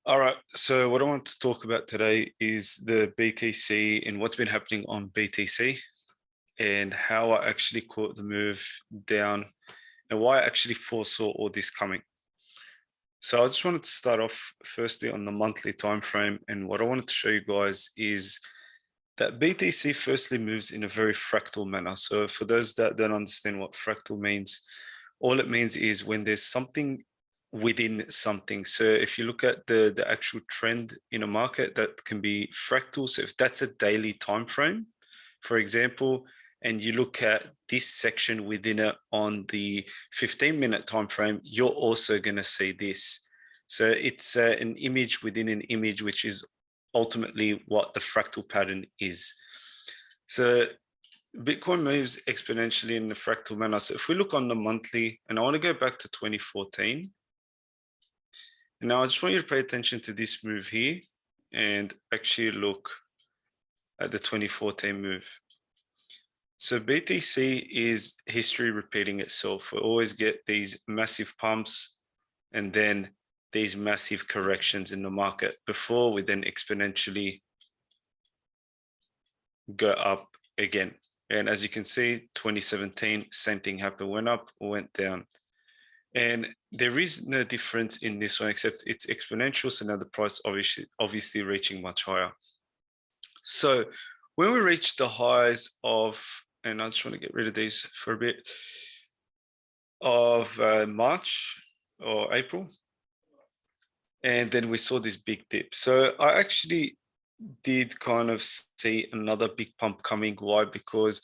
All right, so what I want to talk about today is the BTC and what's been happening on BTC and how I actually caught the move down and why I actually foresaw all this coming. So I just wanted to start off firstly on the monthly time frame, and what I wanted to show you guys is that BTC firstly moves in a very fractal manner. So for those that don't understand what fractal means, all it means is when there's something within something. So if you look at the actual trend in a market, that can be fractal. So if that's a daily time frame, for example, and you look at this section within it on the 15-minute time frame, you're also going to see this. So it's an image within an image, which is ultimately what the fractal pattern is. So Bitcoin moves exponentially in the fractal manner. So if we look on the monthly, and I want to go back to 2014. And now I just want you to pay attention to this move here and actually look at the 2014 move. So BTC is history repeating itself. We always get these massive pumps and then these massive corrections in the market before we then exponentially go up again. And as you can see, 2017, same thing happened, went up, went down. And there is no difference in this one, except it's exponential. So now the price obviously reaching much higher. So when we reach the highs of, and I just want to get rid of these for a bit, of March or April, and then we saw this big dip. So I actually did kind of see another big pump coming. Why? Because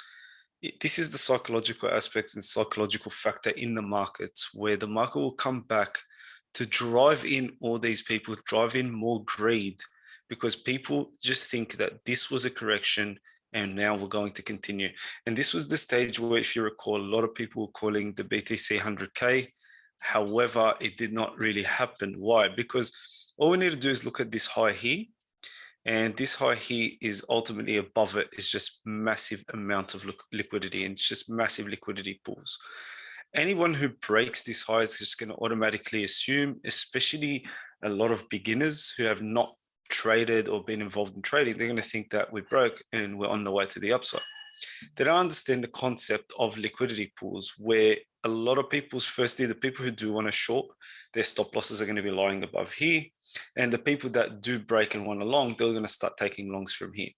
this is the psychological aspect and psychological factor in the markets, where the market will come back to drive in all these people, drive in more greed, because people just think that this was a correction and now we're going to continue. And this was the stage where, if you recall, a lot of people were calling the BTC 100K. However, it did not really happen. Why? Because all we need to do is look at this high here. And this high here is ultimately above it is just massive amounts of liquidity, and it's just massive liquidity pools. Anyone who breaks this high is just going to automatically assume, especially a lot of beginners who have not traded or been involved in trading, they're going to think that we broke and we're on the way to the upside. They don't understand the concept of liquidity pools, where a lot of people's, firstly, the people who do want to short, their stop losses are going to be lying above here. And the people that do break and want to long, they're going to start taking longs from here.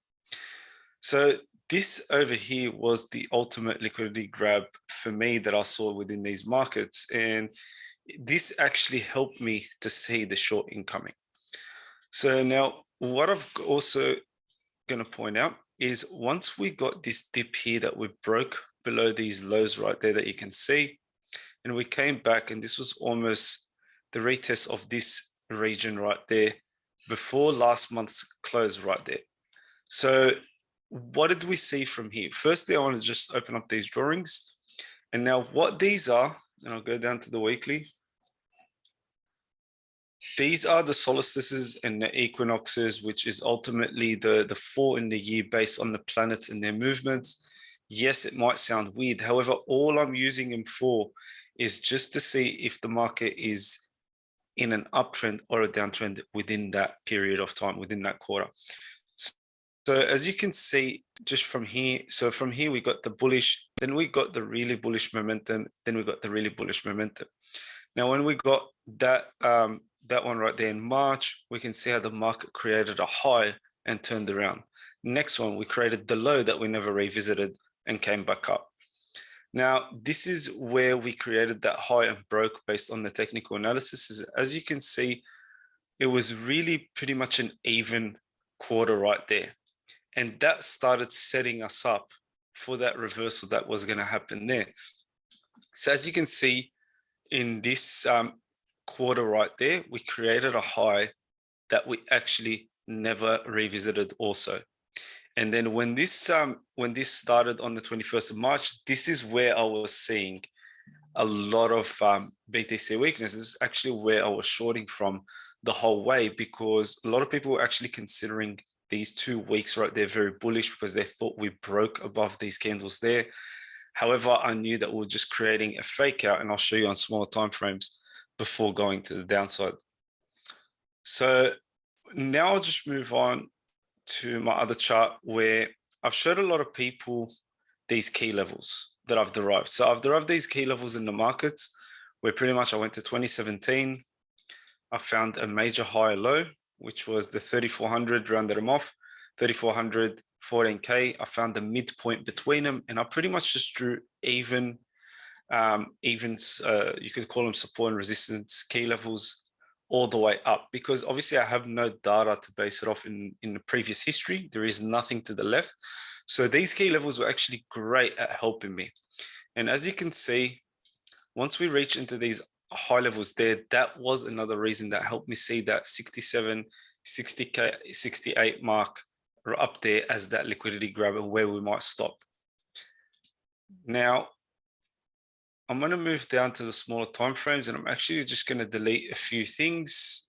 So this over here was the ultimate liquidity grab for me that I saw within these markets. And this actually helped me to see the short incoming. So now what I've also going to point out is, once we got this dip here that we broke below these lows right there that you can see, and we came back, and this was almost the retest of this region right there before last month's close right there. So what did we see from here? Firstly, I want to just open up these drawings. And now what these are, and I'll go down to the weekly. These are the solstices and the equinoxes, which is ultimately the fall in the year based on the planets and their movements. Yes, it might sound weird. However, all I'm using them for is just to see if the market is in an uptrend or a downtrend within that period of time, within that quarter. So as you can see, just from here, so from here we got the bullish, then we got the really bullish momentum, then we got the really bullish momentum. Now, when we got that that one right there in March, we can see how the market created a high and turned around. Next one, we created the low that we never revisited and came back up. Now, this is where we created that high and broke based on the technical analysis. As you can see, it was really pretty much an even quarter right there. And that started setting us up for that reversal that was going to happen there. So as you can see, in this quarter right there, we created a high that we actually never revisited also. And then when this started on the 21st of March, this is where I was seeing a lot of BTC weakness. This is actually where I was shorting from the whole way, because a lot of people were actually considering these 2 weeks right there very bullish, because they thought we broke above these candles there. However, I knew that we were just creating a fake out, and I'll show you on smaller time frames before going to the downside. So now I'll just move on to my other chart where I've showed a lot of people these key levels that I've derived. So I've derived these key levels in the markets where pretty much I went to 2017. I found a major high low, which was the 3,400, rounded them off, 3,400, 14K. I found the midpoint between them, and I pretty much just drew even, you could call them support and resistance key levels all the way up, because obviously I have no data to base it off in the previous history. There is nothing to the left. So these key levels were actually great at helping me. And as you can see, once we reach into these high levels there, that was another reason that helped me see that 67, 60K, 68 mark up there as that liquidity grab and where we might stop. Now, I'm going to move down to the smaller time frames, and I'm actually just going to delete a few things.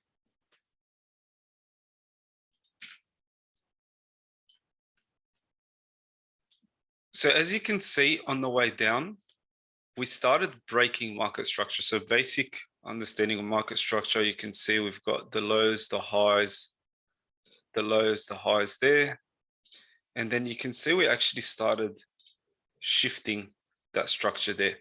So as you can see on the way down, we started breaking market structure. So basic understanding of market structure, you can see we've got the lows, the highs, the lows, the highs there. And then you can see we actually started shifting that structure there.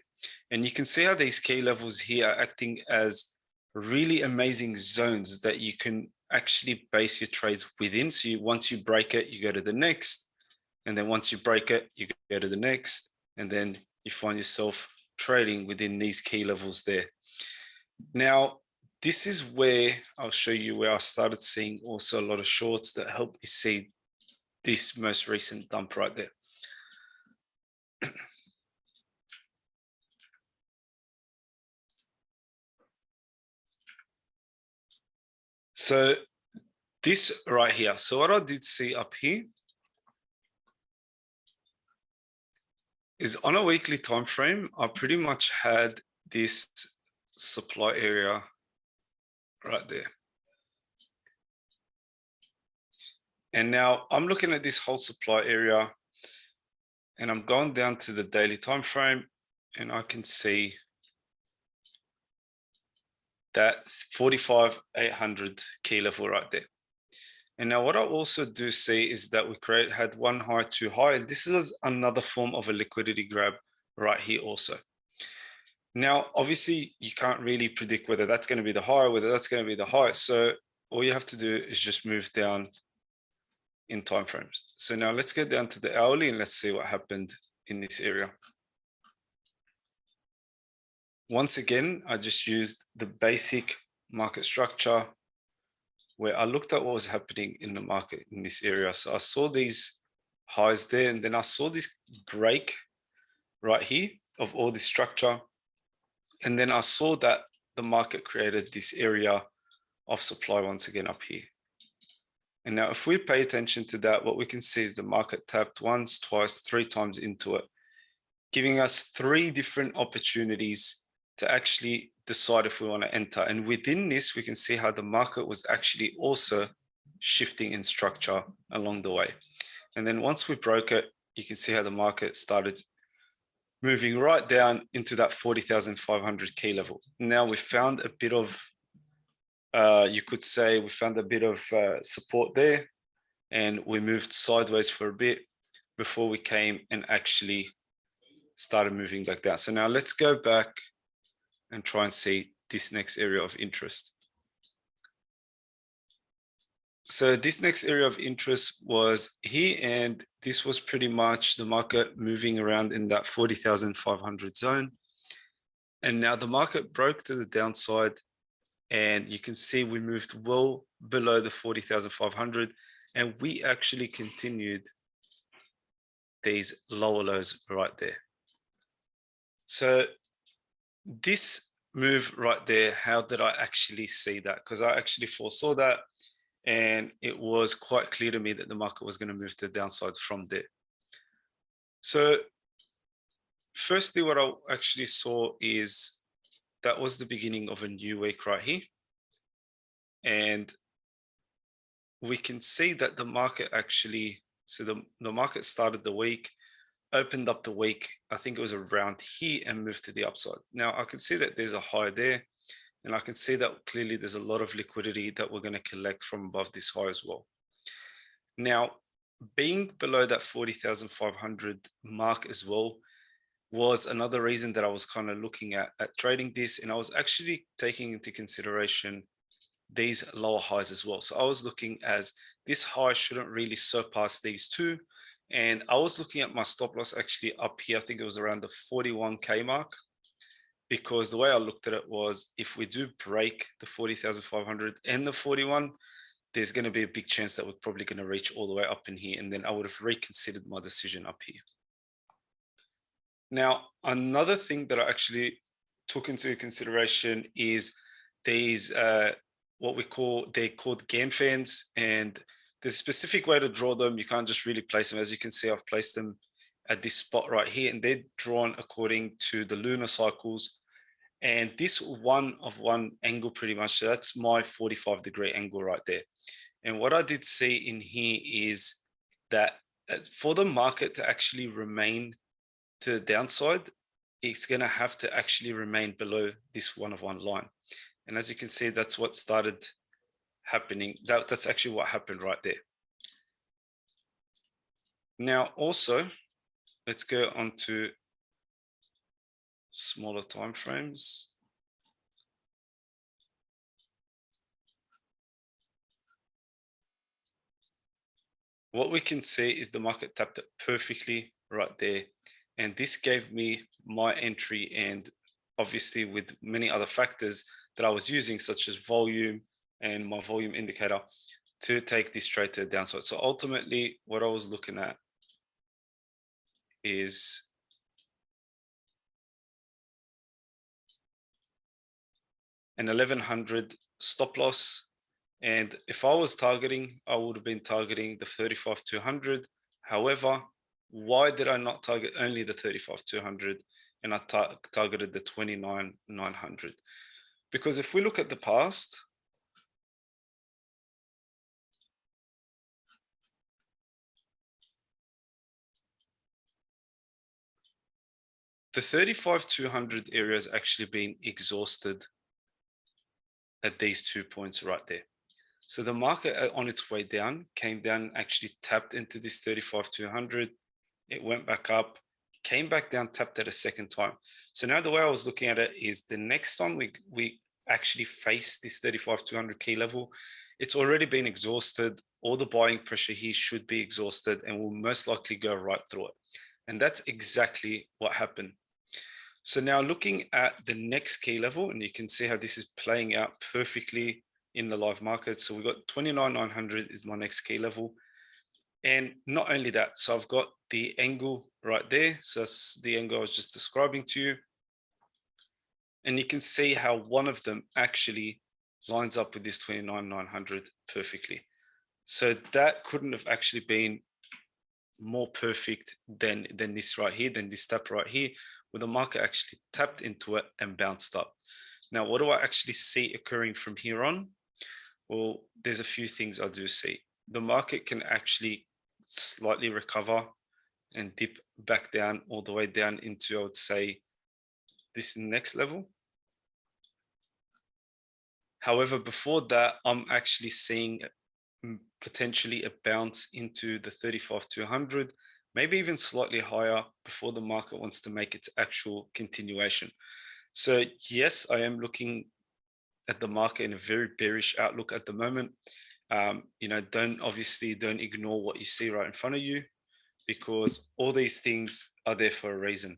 And you can see how these key levels here are acting as really amazing zones that you can actually base your trades within. So once you break it, you go to the next. And then once you break it, you go to the next. And then you find yourself trading within these key levels there. Now, this is where I'll show you where I started seeing also a lot of shorts that helped me see this most recent dump right there. So this right here. So what I did see up here is on a weekly time frame, I pretty much had this supply area right there. And now I'm looking at this whole supply area, and I'm going down to the daily time frame, and I can see that 45,800 key level right there. And now what I also do see is that we had one high, two high, and this is another form of a liquidity grab right here also. Now, obviously, you can't really predict whether that's going to be the high, whether that's going to be the high. So all you have to do is just move down in time frames. So now let's go down to the hourly and let's see what happened in this area. Once again, I just used the basic market structure where I looked at what was happening in the market in this area. So I saw these highs there, and then I saw this break right here of all this structure. And then I saw that the market created this area of supply once again up here. And now if we pay attention to that, what we can see is the market tapped once, twice, three times into it, giving us three different opportunities to actually decide if we want to enter. And within this, we can see how the market was actually also shifting in structure along the way. And then once we broke it, you can see how the market started moving right down into that 40,500 key level. Now we found a bit of, you could say we found a bit of support there, and we moved sideways for a bit before we came and actually started moving back down. So now let's go back and try and see this next area of interest. So this next area of interest was here, and this was pretty much the market moving around in that 40,500 zone. And now the market broke to the downside, and you can see we moved well below the 40,500, and we actually continued these lower lows right there. So this move right there, how did I actually see that? Because I actually foresaw that, and it was quite clear to me that the market was going to move to the downside from there. So firstly, what I actually saw is that was the beginning of a new week right here. And we can see that the market actually, so the market started the week, opened up the week, I think it was around here, and moved to the upside. Now I can see that there's a high there, And I can see that clearly there's a lot of liquidity that we're going to collect from above this high as well. Now, being below that 40,500 mark as well was another reason that I was kind of looking at trading this, and I was actually taking into consideration these lower highs as well. So I was looking as this high shouldn't really surpass these two, and I was looking at my stop loss actually up here. I think it was around the 41k mark, because the way I looked at it was, if we do break the 40,500 and the 41, there's going to be a big chance that we're probably going to reach all the way up in here, and then I would have reconsidered my decision up here. Now, another thing that I actually took into consideration is these, they're called Gann fans, and there's a specific way to draw them. You can't just really place them. As you can see, I've placed them at this spot right here, and they're drawn according to the lunar cycles. And this one angle pretty much, so that's my 45-degree angle right there. And what I did see in here is that for the market to actually remain to the downside, it's going to have to actually remain below this 1 line. And as you can see, that's what started happening. That's actually what happened right there. Now, also, let's go on to smaller time frames. What we can see is the market tapped it perfectly right there. And this gave me my entry, and obviously with many other factors that I was using, such as volume and my volume indicator, to take this trade to the downside. So ultimately, what I was looking at is an 1100 stop loss. And if I was targeting, I would have been targeting the 35,200. However, why did I not target only the 35,200 and I targeted the 29,900? Because if we look at the past, the 35,200 area has actually been exhausted at these 2 points right there. So the market on its way down came down, actually tapped into this 35,200. It went back up, came back down, tapped it a second time. So now the way I was looking at it is, the next time we actually face this 35,200 key level, it's already been exhausted. All the buying pressure here should be exhausted and will most likely go right through it. And that's exactly what happened. So now looking at the next key level, and you can see how this is playing out perfectly in the live market. So we've got 29,900 is my next key level. And not only that, so I've got the angle right there. So that's the angle I was just describing to you. And you can see how one of them actually lines up with this 29,900 perfectly. So that couldn't have actually been more perfect than this right here, than this tap right here, where the market actually tapped into it and bounced up. Now, what do I actually see occurring from here on? Well, there's a few things I do see. The market can actually slightly recover and dip back down all the way down into, I would say, this next level. However, before that, I'm actually seeing potentially a bounce into the 35,200, maybe even slightly higher, before the market wants to make its actual continuation. So yes, I am looking at the market in a very bearish outlook at the moment. You know, don't ignore what you see right in front of you, because all these things are there for a reason.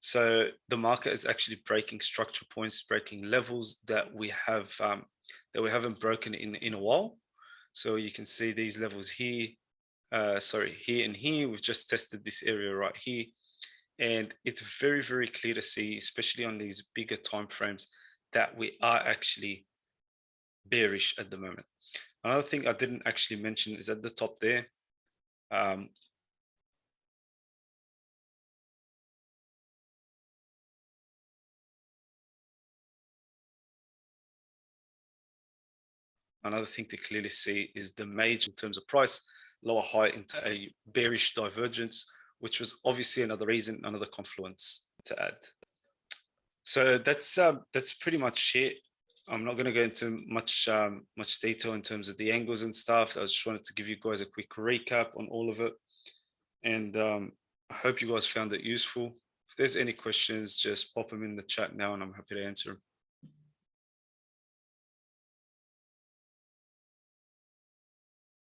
So the market is actually breaking structure points, breaking levels that we haven't broken in a while. So you can see these levels here, here and here. We've just tested this area right here, and it's very, very clear to see, especially on these bigger time frames, that we are actually bearish at the moment. Another thing I didn't actually mention is at the top there. Another thing to clearly see is the major in terms of price, lower high into a bearish divergence, which was obviously another reason, another confluence to add. So that's pretty much it. I'm not going to go into much detail in terms of the angles and stuff. I just wanted to give you guys a quick recap on all of it, and I hope you guys found it useful. If there's any questions, just pop them in the chat now, and I'm happy to answer them.